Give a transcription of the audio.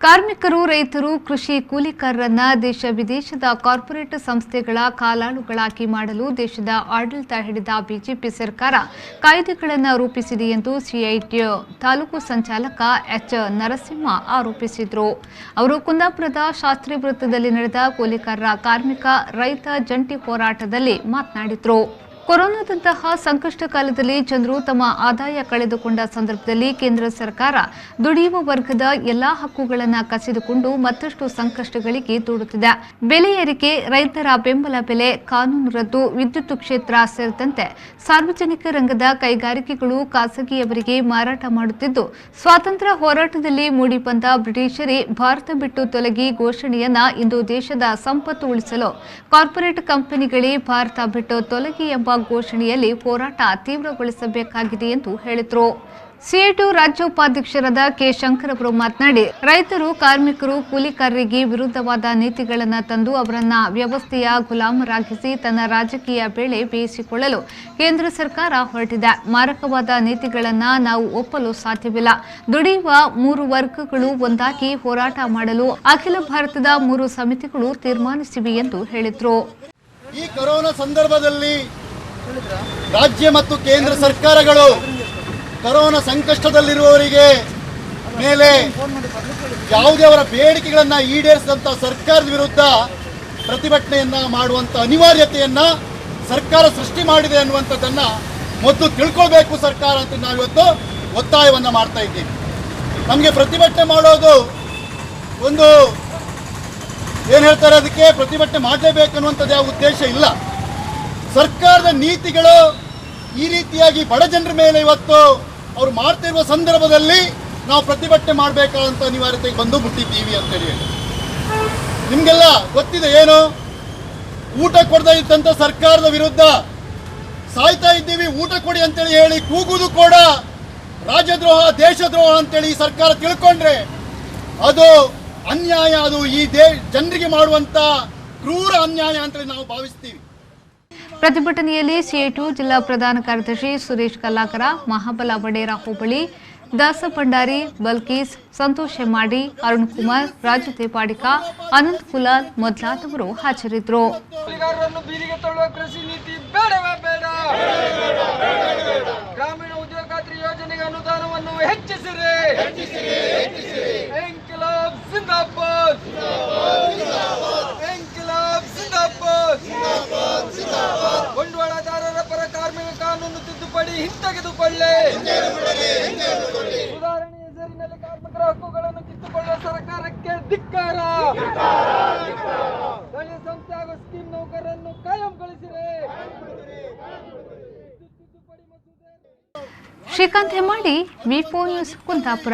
ಕಾರ್ಮಿಕರು, ರೈತರು, ಕೃಷಿ ಕೂಲಿಕಾರರನ್ನ ದೇಶ ವಿದೇಶದ ಕಾರ್ಪೊರೇಟ್ ಸಂಸ್ಥೆಗಳ ಕಾಲಾಳುಗಳಾಗಿ ಮಾಡಲು ದೇಶದ ಆಡಳಿತ ಹಿಡಿದ ಬಿಜೆಪಿ ಸರ್ಕಾರ ಕಾಯ್ದೆಗಳನ್ನು ರೂಪಿಸಿದೆ ಎಂದು ಸಿಐಟಿಯು ತಾಲೂಕು ಸಂಚಾಲಕ ಎಚ್ ನರಸಿಂಹ ಆರೋಪಿಸಿದರು. ಅವರು ಕುಂದಾಪುರದ ಶಾಸ್ತ್ರಿ ವೃತ್ತದಲ್ಲಿ ನಡೆದ ಕೂಲಿಕಾರರ ಕಾರ್ಮಿಕ ರೈತ ಜಂಟಿ ಹೋರಾಟದಲ್ಲಿ ಮಾತನಾಡಿದರು. ಕೊರೋನಾದಂತಹ ಸಂಕಷ್ಟ ಕಾಲದಲ್ಲಿ ಜನರು ತಮ್ಮ ಆದಾಯ ಕಳೆದುಕೊಂಡ ಸಂದರ್ಭದಲ್ಲಿ ಕೇಂದ್ರ ಸರ್ಕಾರ ದುಡಿಯುವ ವರ್ಗದ ಎಲ್ಲಾ ಹಕ್ಕುಗಳನ್ನು ಕಸಿದುಕೊಂಡು ಮತ್ತಷ್ಟು ಸಂಕಷ್ಟಗಳಿಗೆ ದೂಡುತ್ತಿದೆ. ಬೆಲೆ ಏರಿಕೆ, ರೈತರ ಬೆಂಬಲ ಬೆಲೆ, ಕಾನೂನು ರದ್ದು, ವಿದ್ಯುತ್ ಕ್ಷೇತ್ರ ಸೇರಿದಂತೆ ಸಾರ್ವಜನಿಕ ರಂಗದ ಕೈಗಾರಿಕೆಗಳು ಖಾಸಗಿಯವರಿಗೆ ಮಾರಾಟ ಮಾಡುತ್ತಿದ್ದು, ಸ್ವಾತಂತ್ರ್ಯ ಹೋರಾಟದಲ್ಲಿ ಮೂಡಿಬಂದ ಬ್ರಿಟಿಷರೇ ಭಾರತ ಬಿಟ್ಟು ತೊಲಗಿ ಘೋಷಣೆಯನ್ನ ಇಂದು ದೇಶದ ಸಂಪತ್ತು ಉಳಿಸಲು ಕಾರ್ಪೊರೇಟ್ ಕಂಪನಿಗಳೇ ಭಾರತ ಬಿಟ್ಟು ತೊಲಗಿ ಎಂಬ ಘೋಷಣೆಯಲ್ಲಿ ಹೋರಾಟ ತೀವ್ರಗೊಳಿಸಬೇಕಾಗಿದೆ ಎಂದು ಹೇಳಿದರು. ಸಿಐಟಿಯು ರಾಜ್ಯ ಉಪಾಧ್ಯಕ್ಷರಾದ ಕೆ ಶಂಕರ್ ಅವರು ಮಾತನಾಡಿ, ರೈತರು, ಕಾರ್ಮಿಕರು, ಕೂಲಿಕಾರರಿಗೆ ವಿರುದ್ಧವಾದ ನೀತಿಗಳನ್ನು ತಂದು ಅವರನ್ನ ವ್ಯವಸ್ಥೆಯ ಗುಲಾಮರಾಗಿಸಿ ತನ್ನ ರಾಜಕೀಯ ಬೇಳೆ ಬೇಯಿಸಿಕೊಳ್ಳಲು ಕೇಂದ್ರ ಸರ್ಕಾರ ಹೊರಟಿದೆ. ಮಾರಕವಾದ ನೀತಿಗಳನ್ನು ನಾವು ಒಪ್ಪಲು ಸಾಧ್ಯವಿಲ್ಲ. ದುಡಿಯುವ ಮೂರು ವರ್ಗಗಳು ಒಂದಾಗಿ ಹೋರಾಟ ಮಾಡಲು ಅಖಿಲ ಭಾರತದ 3 ಸಮಿತಿಗಳು ತೀರ್ಮಾನಿಸಿವೆ ಎಂದು ಹೇಳಿದರು. ಈ ಕೊರೋನಾ ಸಂದರ್ಭದಲ್ಲಿ ರಾಜ್ಯ ಮತ್ತು ಕೇಂದ್ರ ಸರ್ಕಾರಗಳು ಕೊರೋನಾ ಸಂಕಷ್ಟದಲ್ಲಿರುವವರಿಗೆ ಮೇಲೆ ಯಾವುದೇ ಅವರ ಬೇಡಿಕೆಗಳನ್ನು ಈಡೇರಿಸಿದಂಥ ಸರ್ಕಾರದ ವಿರುದ್ಧ ಪ್ರತಿಭಟನೆಯನ್ನ ಮಾಡುವಂಥ ಅನಿವಾರ್ಯತೆಯನ್ನ ಸರ್ಕಾರ ಸೃಷ್ಟಿ ಮಾಡಿದೆ ಅನ್ನುವಂಥದ್ದನ್ನು ಮೊದಲು ತಿಳ್ಕೊಳ್ಬೇಕು ಸರ್ಕಾರ ಅಂತ ನಾವಿವತ್ತು ಒತ್ತಾಯವನ್ನು ಮಾಡ್ತಾ ಇದ್ದೀವಿ. ನಮಗೆ ಪ್ರತಿಭಟನೆ ಮಾಡೋದು ಒಂದು ಏನು ಹೇಳ್ತಾರೆ, ಅದಕ್ಕೆ ಪ್ರತಿಭಟನೆ ಮಾಡಲೇಬೇಕು ಅನ್ನುವಂಥದ್ದು ಯಾವ ಉದ್ದೇಶ ಇಲ್ಲ. ಸರ್ಕಾರದ ನೀತಿಗಳು ಈ ರೀತಿಯಾಗಿ ಬಡ ಜನರ ಮೇಲೆ ಇವತ್ತು ಅವ್ರು ಮಾಡ್ತಿರುವ ಸಂದರ್ಭದಲ್ಲಿ ನಾವು ಪ್ರತಿಭಟನೆ ಮಾಡಬೇಕಾದಂಥ ಅನಿವಾರ್ಯತೆಗೆ ಬಂದು ಮುಟ್ಟಿದ್ದೀವಿ ಅಂತೇಳಿ ನಿಮಗೆಲ್ಲ ಗೊತ್ತಿದೆ. ಏನು ಊಟ ಕೊಡದೇ ಇದ್ದಂಥ ಸರ್ಕಾರದ ವಿರುದ್ಧ ಸಾಯ್ತಾ ಇದ್ದೀವಿ, ಊಟ ಕೊಡಿ ಅಂತೇಳಿ ಹೇಳಿ ಕೂಗುವುದು ಕೂಡ ರಾಜದ್ರೋಹ, ದೇಶದ್ರೋಹ ಅಂತೇಳಿ ಈ ಸರ್ಕಾರ ತಿಳ್ಕೊಂಡ್ರೆ ಅದು ಅನ್ಯಾಯ, ಅದು ಈ ಜನರಿಗೆ ಮಾಡುವಂತ ಕ್ರೂರ ಅನ್ಯಾಯ ಅಂತೇಳಿ ನಾವು ಭಾವಿಸ್ತೀವಿ. ಪ್ರತಿಭಟನೆಯಲ್ಲಿ ಸಿಐಟಿಯು ಜಿಲ್ಲಾ ಪ್ರಧಾನ ಕಾರ್ಯದರ್ಶಿ ಸುರೇಶ್ ಕಲ್ಲಾಕರ, ಮಹಾಬಲ ವಡೇರ ಹೋಬಳಿ, ದಾಸ ಭಂಡಾರಿ, ಬಲ್ಕೀಸ್, ಸಂತೋಷ್ ಹೆಮ್ಮಾಡಿ, ಅರುಣ್ ಕುಮಾರ್, ರಾಜು ದೇಪಾಡಿಕ, ಅನಂತ್ ಕುಲಾಲ್ ಮೊದಲಾದವರು ಹಾಜರಿದ್ದರು. ಗ್ರಾಮೀಣ ಉದ್ಯೋಗ ಖಾತ್ರಿ ಯೋಜನೆಗೆ ಅನುದಾನವನ್ನು ಹೆಚ್ಚಿಸಿರಿ. ಬಂಡವಾಳದಾರರ ಪರ ಕಾರ್ಮಿಕ ಕಾನೂನು ತಿದ್ದುಪಡಿ ಹಿಂತೆಗೆದುಕೊಳ್ಳಿ. ಸುಧಾರಣೆ ಹೆಸರಿನಲ್ಲಿ ಕಾರ್ಮಿಕರ ಹಕ್ಕುಗಳನ್ನು ಕಿತ್ತುಕೊಳ್ಳುವ ಸರ್ಕಾರಕ್ಕೆ ಧಿಕ್ಕಾರ. ಸ್ಥಳೀಯ ಸಂಸ್ಥೆ ಹಾಗೂ ಸ್ಕೀಮ್ ನೌಕರರನ್ನು ಕಾಯಂಗೊಳಿಸಿರಿ. ಶ್ರೀಕಾಂತ್ ಹೆಮ್ಮಾಡಿ, ವಿ4 ನ್ಯೂಸ್, ಕುಂದಾಪುರ.